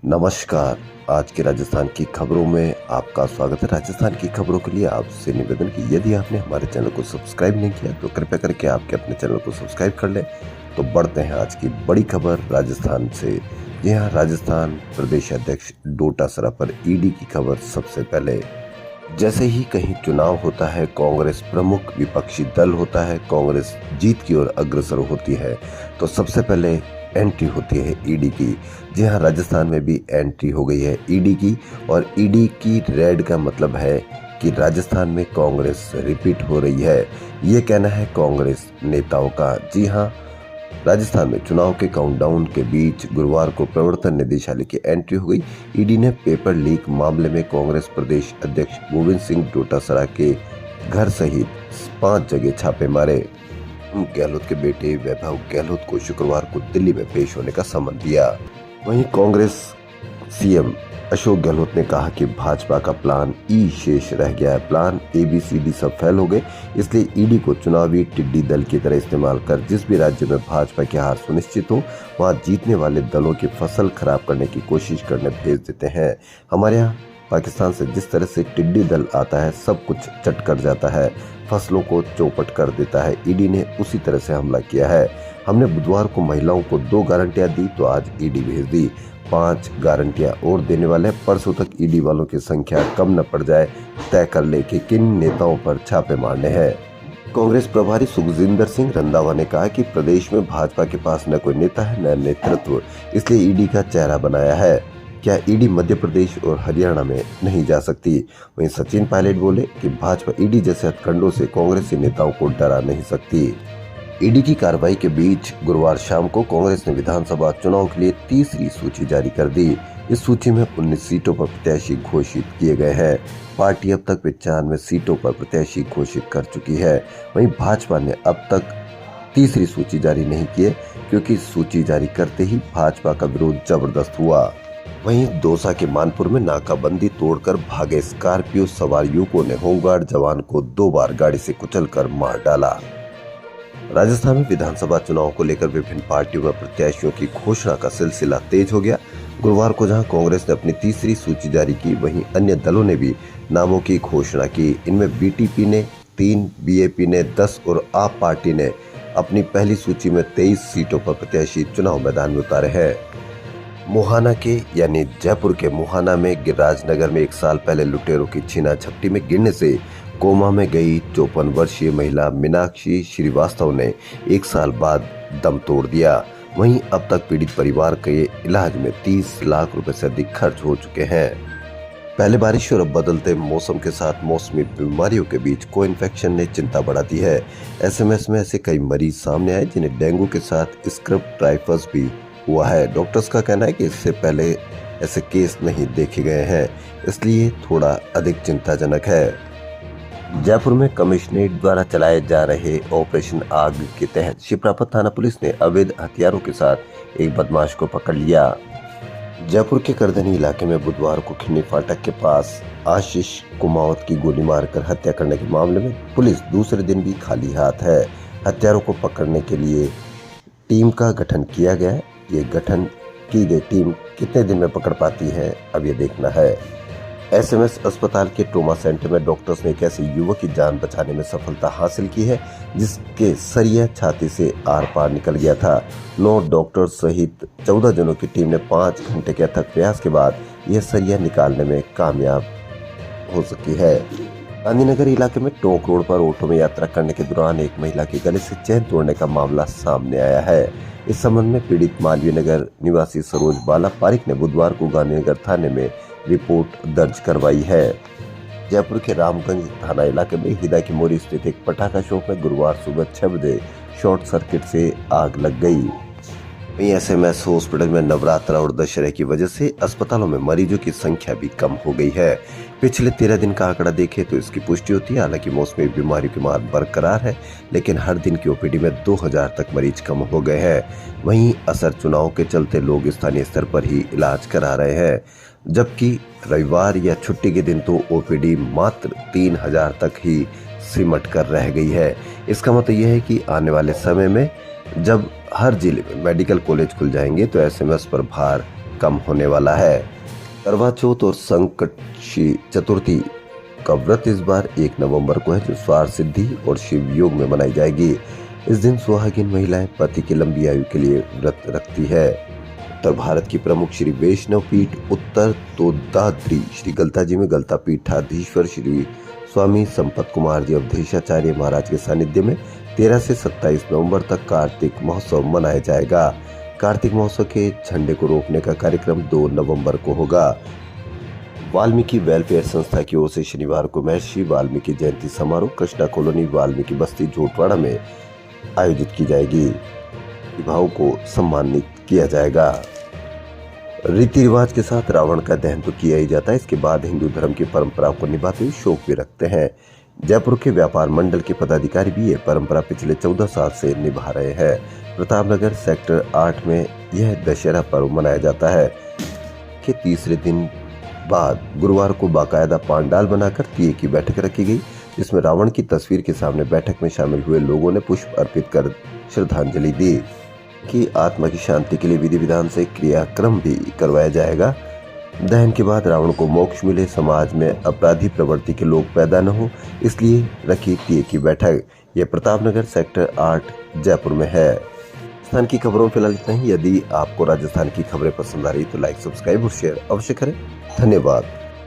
नमस्कार। आज के राजस्थान की खबरों में आपका स्वागत है। राजस्थान की खबरों के लिए आपसे निवेदन कि यदि आपने हमारे चैनल को सब्सक्राइब नहीं किया तो कृपया करके आपके अपने चैनल को सब्सक्राइब कर लें। तो बढ़ते हैं आज की बड़ी खबर राजस्थान से। जी हाँ, राजस्थान प्रदेश अध्यक्ष डोटासरा पर ईडी की खबर सबसे पहले। जैसे ही कहीं चुनाव होता है, कांग्रेस प्रमुख विपक्षी दल होता है, कांग्रेस जीत की ओर अग्रसर होती है, तो सबसे पहले एंट्री होती है ईडी की। जी हाँ, राजस्थान में भी एंट्री हो गई है ईडी की। और ईडी की रेड का मतलब है कि राजस्थान में कांग्रेस रिपीट हो रही है, ये कहना है कांग्रेस नेताओं का। जी हाँ, राजस्थान में चुनाव के काउंटडाउन के बीच गुरुवार को प्रवर्तन निदेशालय की एंट्री हो गई। ईडी ने पेपर लीक मामले में कांग्रेस प्रदेश अध्यक्ष गोविंद सिंह डोटासरा के घर सहित 5 जगह छापे मारे। गहलोत के बेटे वैभव गहलोत को शुक्रवार को दिल्ली में पेश होने का समन दिया। वहीं कांग्रेस सीएम अशोक गहलोत ने कहा कि भाजपा का प्लान ई शेष रह गया है। प्लान ABCD सब फेल हो गए, इसलिए ईडी को चुनावी टिड्डी दल की तरह इस्तेमाल कर जिस भी राज्य में भाजपा की हार सुनिश्चित हो, वहां जीतने वाले दलों की फसल खराब करने की कोशिश करने भेज देते हैं। हमारे यहाँ पाकिस्तान से जिस तरह से टिड्डी दल आता है, सब कुछ चट कर जाता है, फसलों को चौपट कर देता है। ईडी ने उसी तरह से हमला किया है। हमने बुधवार को महिलाओं को 2 गारंटियां दी, तो आज ईडी भेज दी 5 गारंटियां और देने वाले। परसों तक ईडी वालों की संख्या कम न पड़ जाए, तय कर ले कि किन नेताओं पर छापे मारने हैं। कांग्रेस प्रभारी सुखजिंदर सिंह रंधावा ने कहा कि प्रदेश में भाजपा के पास न कोई नेता है न नेतृत्व, इसलिए ईडी का चेहरा बनाया है। क्या ईडी मध्य प्रदेश और हरियाणा में नहीं जा सकती? वहीं सचिन पायलट बोले कि भाजपा ईडी जैसे हथकंडों से कांग्रेसी नेताओं को डरा नहीं सकती। ईडी की कार्रवाई के बीच गुरुवार शाम को कांग्रेस ने विधानसभा चुनाव के लिए तीसरी सूची जारी कर दी। इस सूची में 19 सीटों पर प्रत्याशी घोषित किए गए हैं। पार्टी अब तक 95 सीटों पर प्रत्याशी घोषित कर चुकी है। वहीं भाजपा ने अब तक तीसरी सूची जारी नहीं की है, क्योंकि सूची जारी करते ही भाजपा का विरोध जबरदस्त हुआ। वहीं दौसा के मानपुर में नाकाबंदी तोड़कर भागे स्कॉर्पियो सवार युवकों ने होमगार्ड जवान को 2 बार गाड़ी से कुचलकर मार डाला। राजस्थान में विधानसभा चुनाव को लेकर विभिन्न पार्टियों में प्रत्याशियों की घोषणा का सिलसिला तेज हो गया। गुरुवार को जहां कांग्रेस ने अपनी तीसरी सूची जारी की, वहीं अन्य दलों ने भी नामों की घोषणा की। इनमें BTP ने 3, BAP ने 10 और आप पार्टी ने अपनी पहली सूची में 23 सीटों पर प्रत्याशी चुनाव मैदान में उतारे हैं। मुहाना के यानी जयपुर के मुहाना में गिरिराज नगर में 1 साल पहले लुटेरों की छीना झपटी में गिरने से कोमा में गई 54 वर्षीय महिला मीनाक्षी श्रीवास्तव ने 1 साल बाद दम तोड़ दिया। वहीं अब तक पीड़ित परिवार के इलाज में 30 लाख रुपए से अधिक खर्च हो चुके हैं। पहले बारिश और अब बदलते मौसम के साथ मौसमी बीमारियों के बीच को इन्फेक्शन ने चिंता बढ़ा दी है। SMS में ऐसे कई मरीज सामने आए जिन्हें डेंगू के साथ स्क्रब टाइफस भी हुआ है। डॉक्टर्स का कहना है कि इससे पहले ऐसे केस नहीं देखे गए हैं, इसलिए थोड़ा अधिक चिंताजनक है। जयपुर में कमिश्नरेट द्वारा चलाए जा रहे ऑपरेशन आग के तहत शिप्रापत थाना पुलिस ने अवैध हथियारों के साथ एक बदमाश को पकड़ लिया। जयपुर के करधनी इलाके में बुधवार को खिन्नी फाटक के पास आशीष कुमावत की गोली मारकर हत्या करने के मामले में पुलिस दूसरे दिन भी खाली हाथ है। हत्यारों को पकड़ने के लिए टीम का गठन किया गया है। ये गठन की गई टीम कितने दिन में पकड़ पाती है, अब ये देखना है। SMS अस्पताल के ट्रोमा सेंटर में डॉक्टर्स ने एक ऐसे युवक की जान बचाने में सफलता हासिल की है जिसके सरिया छाती से आर पार निकल गया था। 9 डॉक्टर सहित 14 जनों की टीम ने 5 घंटे के अथक प्रयास के बाद यह सरिया निकालने में कामयाब हो सकी है। गांधीनगर इलाके में टोंक रोड पर ऑटो में यात्रा करने के दौरान एक महिला के गले से चेन तोड़ने का मामला सामने आया है। इस संबंध में पीड़ित मालवीय नगर निवासी सरोज बाला पारिक ने बुधवार को गांधीनगर थाने में रिपोर्ट दर्ज करवाई है। जयपुर के रामगंज थाना इलाके में हिदा की मोरी स्थित एक पटाखा शॉप में गुरुवार सुबह 6 बजे शॉर्ट सर्किट से आग लग गई। वहीं SMS हॉस्पिटल में नवरात्र और दशहरे की वजह से अस्पतालों में मरीजों की संख्या भी कम हो गई है। पिछले 13 दिन का आंकड़ा देखें तो इसकी पुष्टि होती है। हालांकि मौसमी बीमारियों की मार बरकरार है, लेकिन हर दिन की OPD में 2000 तक मरीज कम हो गए हैं। वहीं असर चुनाव के चलते लोग स्थानीय स्तर पर ही इलाज करा रहे हैं, जबकि रविवार या छुट्टी के दिन तो OPD मात्र 3000 तक ही सिमट कर रह गई है। इसका मतलब यह है कि आने वाले समय में जब हर जिले में मेडिकल कॉलेज खुल जाएंगे तो SMS पर भार कम होने वाला है। करवा चौथ और संकटशी चतुर्थी का व्रत इस बार 1 नवंबर को है, जो स्वार्थ सिद्धि और शिव योग में मनाई जाएगी। इस दिन सुहागिन महिलाएं पति की लंबी आयु के लिए व्रत रखती है। उत्तर भारत की प्रमुख श्री वैष्णव पीठ उत्तर तोदाद्री श्री गलता जी में गलता पीठाधीश्वर श्री स्वामी संपत कुमार जी अवधेशाचार्य महाराज के सानिध्य में 13 से 27 नवंबर तक कार्तिक महोत्सव मनाया जाएगा। कार्तिक महोत्सव के झंडे को रोकने का कार्यक्रम 2 नवंबर को होगा। वाल्मीकि वेलफेयर संस्था की ओर से शनिवार को महर्षि वाल्मीकि जयंती समारोह कृष्णा कॉलोनी वाल्मीकि बस्ती झोटवाड़ा में आयोजित की जाएगी। प्रतिभाओं को सम्मानित किया जाएगा। रीति रिवाज के साथ रावण का दहन तो किया ही जाता है, इसके बाद हिंदू धर्म की परंपराओं को निभाते हुए शोक भी रखते हैं। जयपुर के व्यापार मंडल के पदाधिकारी भी ये परंपरा पिछले 14 साल से निभा रहे हैं। प्रतापनगर सेक्टर 8 में यह दशहरा पर्व मनाया जाता है। के तीसरे दिन बाद गुरुवार को बाकायदा पांडाल बनाकर तीये की बैठक रखी गई, जिसमें रावण की तस्वीर के सामने बैठक में शामिल हुए लोगों ने पुष्प अर्पित कर श्रद्धांजलि दी। की आत्मा की शांति के लिए विधि विधान से क्रियाक्रम भी करवाया जाएगा। दहन के बाद रावण को मोक्ष मिले, समाज में अपराधी प्रवृत्ति के लोग पैदा न हो, इसलिए रखी तीये की बैठक। यह प्रतापनगर सेक्टर 8 जयपुर में है। राजस्थान की खबरों में फिलहाल इतना ही। यदि आपको राजस्थान की खबरें पसंद आ रही तो लाइक, सब्सक्राइब और शेयर अवश्य करें। धन्यवाद।